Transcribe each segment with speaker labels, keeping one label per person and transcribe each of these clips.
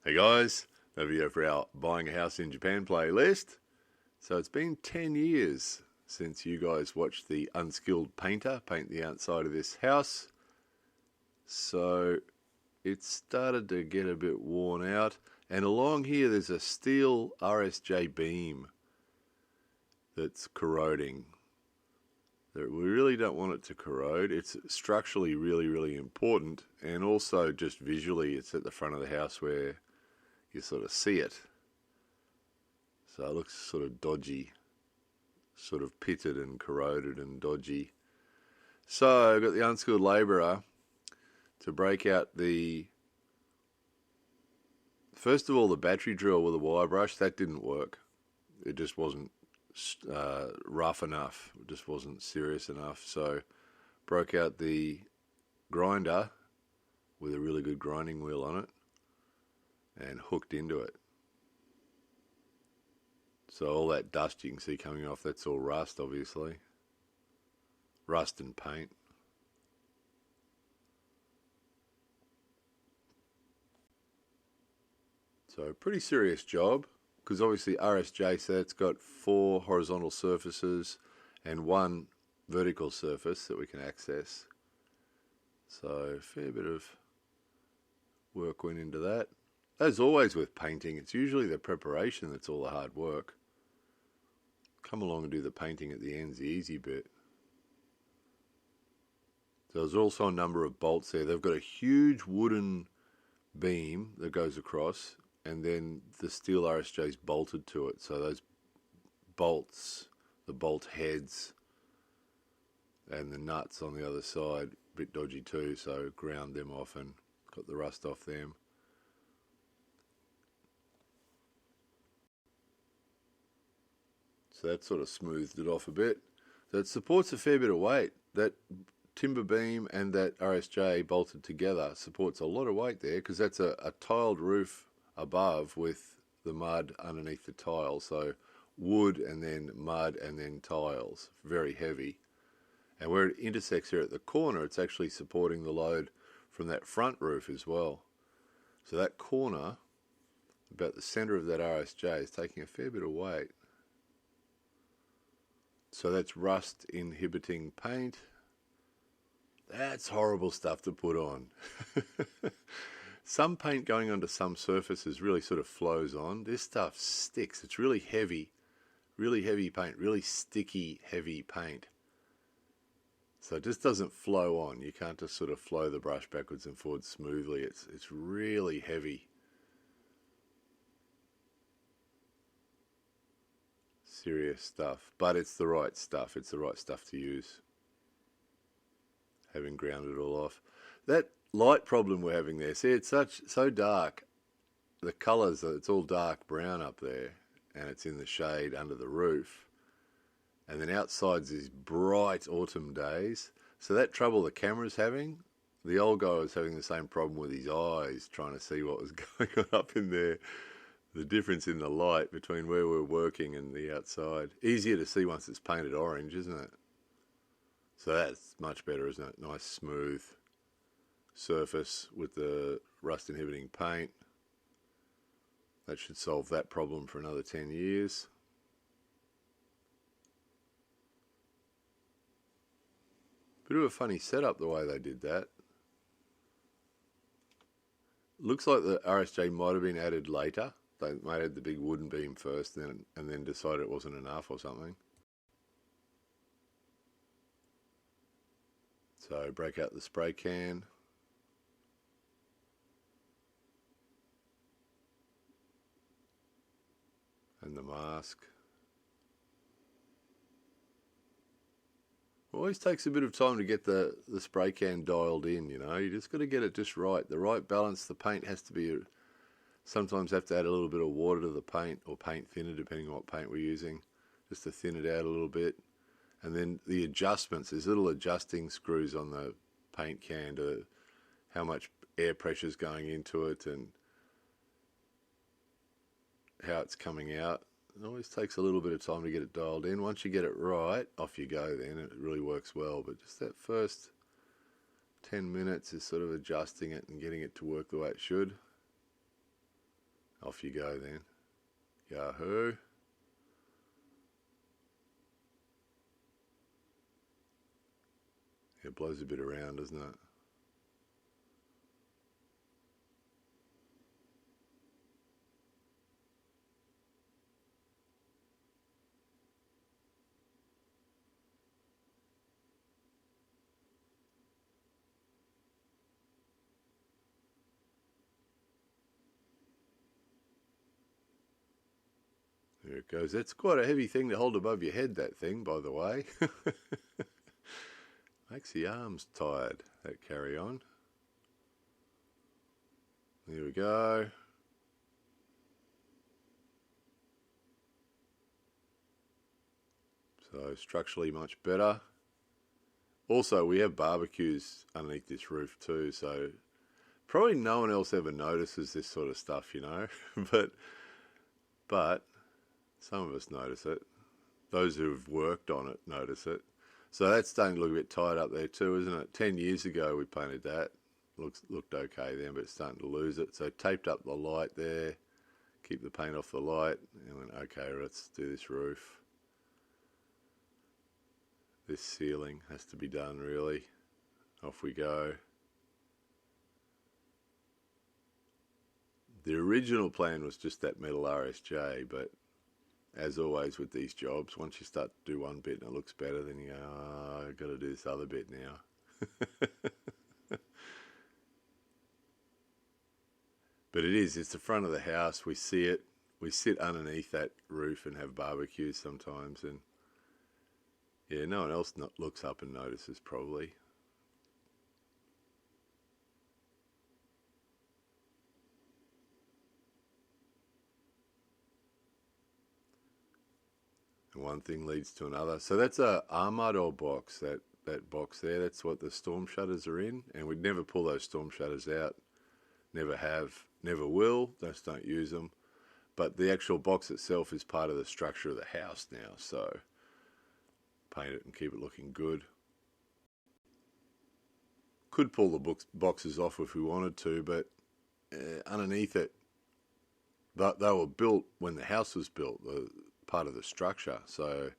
Speaker 1: Hey guys, over here for our Buying a House in Japan playlist. So it's been 10 years since you guys watched the Unskilled painter paint the outside of this house. So it started to get a bit worn out. And along here there's a steel RSJ beam that's corroding. We really don't want it to corrode. It's structurally really important, and also just visually it's at the front of the house where you sort of see it. So it looks sort of dodgy, sort of pitted and corroded and dodgy. So I've got the unskilled labourer to break out first of all, the battery drill with a wire brush. That didn't work. It just wasn't rough enough. It just wasn't serious enough. So broke out the grinder with a really good grinding wheel on it and hooked into it. So all that dust you can see coming off, that's all rust, obviously. Rust and paint. So pretty serious job, because obviously RSJ, so that's got 4 horizontal surfaces and 1 vertical surface that we can access. So a fair bit of work went into that. As always with painting, it's usually the preparation that's all the hard work. Come along and do the painting at the end's the easy bit. So there's also a number of bolts there. They've got a huge wooden beam that goes across, and then the steel RSJ is bolted to it. So those bolts, the bolt heads, and the nuts on the other side, a bit dodgy too, so ground them off and got the rust off them. So that sort of smoothed it off a bit. So it supports a fair bit of weight. That timber beam and that RSJ bolted together supports a lot of weight there, because that's a tiled roof above with the mud underneath the tile. So wood and then mud and then tiles. Very heavy. And where it intersects here at the corner, it's actually supporting the load from that front roof as well. So that corner, about the center of that RSJ, is taking a fair bit of weight. So that's rust-inhibiting paint. That's horrible stuff to put on. Some paint going onto some surfaces really sort of flows on. This stuff sticks. It's really heavy paint, really sticky, heavy paint. So it just doesn't flow on. You can't just sort of flow the brush backwards and forwards smoothly. It's really heavy. Serious stuff, but it's the right stuff. It's the right stuff to use. Having ground it all off. That light problem we're having there, see, it's so dark. The colours, it's all dark brown up there, and it's in the shade under the roof. And then outside's these bright autumn days. So that trouble the camera's having, the old guy was having the same problem with his eyes, trying to see what was going on up in there. The difference in the light between where we're working and the outside. Easier to see once it's painted orange, isn't it? So that's much better, isn't it? Nice smooth surface with the rust inhibiting paint. That should solve that problem for another 10 years. Bit of a funny setup the way they did that. Looks like the RSJ might have been added later. They made the big wooden beam first and then decided it wasn't enough or something. So break out the spray can. And the mask. Always takes a bit of time to get the spray can dialed in, you know. You just got to get it just right. The right balance. The paint has to be... Sometimes have to add a little bit of water to the paint, or paint thinner, depending on what paint we're using, just to thin it out a little bit. And then the adjustments, there's little adjusting screws on the paint can to how much air pressure's going into it and how it's coming out. It always takes a little bit of time to get it dialed in. Once you get it right, off you go then. It really works well. But just that first 10 minutes is sort of adjusting it and getting it to work the way it should. Off you go then. Yahoo. It blows a bit around, doesn't it? There it goes. That's quite a heavy thing to hold above your head, that thing, by the way. Makes the arms tired, that carry on. There we go. So structurally much better. Also, we have barbecues underneath this roof too, so probably no one else ever notices this sort of stuff, you know. but some of us notice it. Those who have worked on it notice it. So that's starting to look a bit tight up there too, isn't it? 10 years ago we painted that. Looked okay then, but it's starting to lose it. So taped up the light there, keep the paint off the light, and went, okay, let's do this roof. This ceiling has to be done, really. Off we go. The original plan was just that metal RSJ, but as always with these jobs, once you start to do one bit and it looks better, then you go, oh, I've got to do this other bit now. But it's the front of the house. We see it. We sit underneath that roof and have barbecues sometimes, and yeah, no one else looks up and notices probably. And one thing leads to another. So that's a Armado box, that box there. That's what the storm shutters are in, and we'd never pull those storm shutters out. Never have, never will. Just don't use them. But the actual box itself is part of the structure of the house now, so paint it and keep it looking good. Could pull the boxes off if we wanted to, but underneath it, they were built when the house was built, part of the structure. So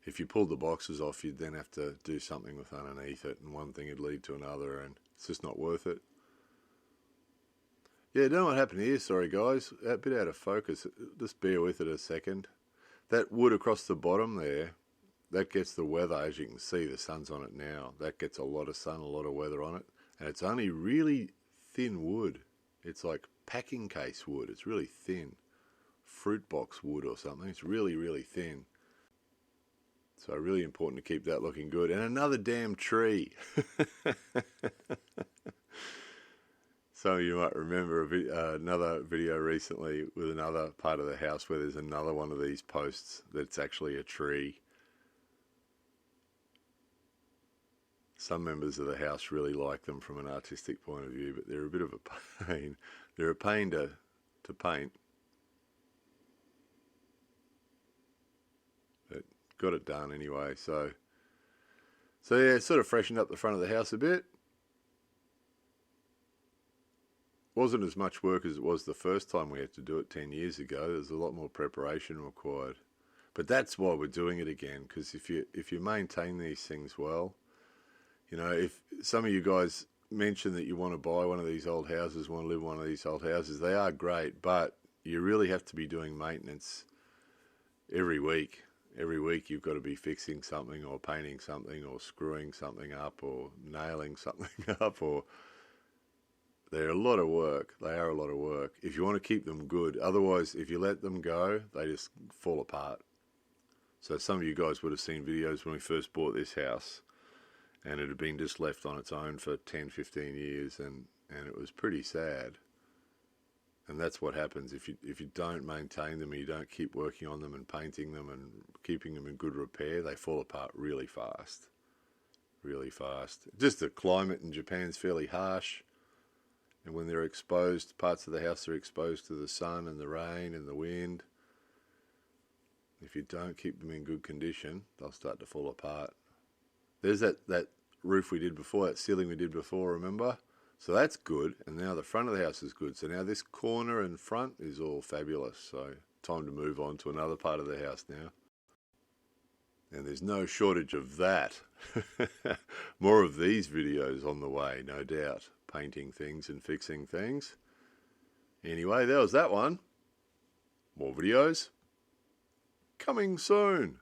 Speaker 1: if you pulled the boxes off, you'd then have to do something with underneath it, and one thing would lead to another, and it's just not worth it. Yeah, don't know what happened here. Sorry, guys. A bit out of focus. Just bear with it a second. That wood across the bottom there, that gets the weather. As you can see, the sun's on it now. That gets a lot of sun, a lot of weather on it. And it's only really thin wood. It's like packing case wood. It's really thin. Fruit box wood or something. It's really, really thin. So really important to keep that looking good. And another damn tree. Some of you might remember another video recently with another part of the house where there's another one of these posts that's actually a tree. Some members of the house really like them from an artistic point of view, but they're a bit of a pain. They're a pain to paint. But got it done anyway. So yeah, sort of freshened up the front of the house a bit. Wasn't as much work as it was the first time we had to do it 10 years ago. There's a lot more preparation required. But that's why we're doing it again, because if you maintain these things well, you know, if some of you guys mention that you want to buy one of these old houses, want to live in one of these old houses, they are great, but you really have to be doing maintenance every week. Every week you've got to be fixing something or painting something or screwing something up or nailing something up, or they're a lot of work. They are a lot of work if you want to keep them good. Otherwise, if you let them go, they just fall apart. So some of you guys would have seen videos when we first bought this house, and it had been just left on its own for 10, 15 years, and it was pretty sad. And that's what happens if you don't maintain them and you don't keep working on them and painting them and keeping them in good repair, they fall apart really fast. Really fast. Just the climate in Japan's fairly harsh. And when they're exposed, parts of the house are exposed to the sun and the rain and the wind. If you don't keep them in good condition, they'll start to fall apart. There's that roof we did before, that ceiling we did before, remember? So that's good, and now the front of the house is good. So now this corner and front is all fabulous. So time to move on to another part of the house now. And there's no shortage of that. More of these videos on the way, no doubt. Painting things and fixing things. Anyway, that was that one. More videos coming soon.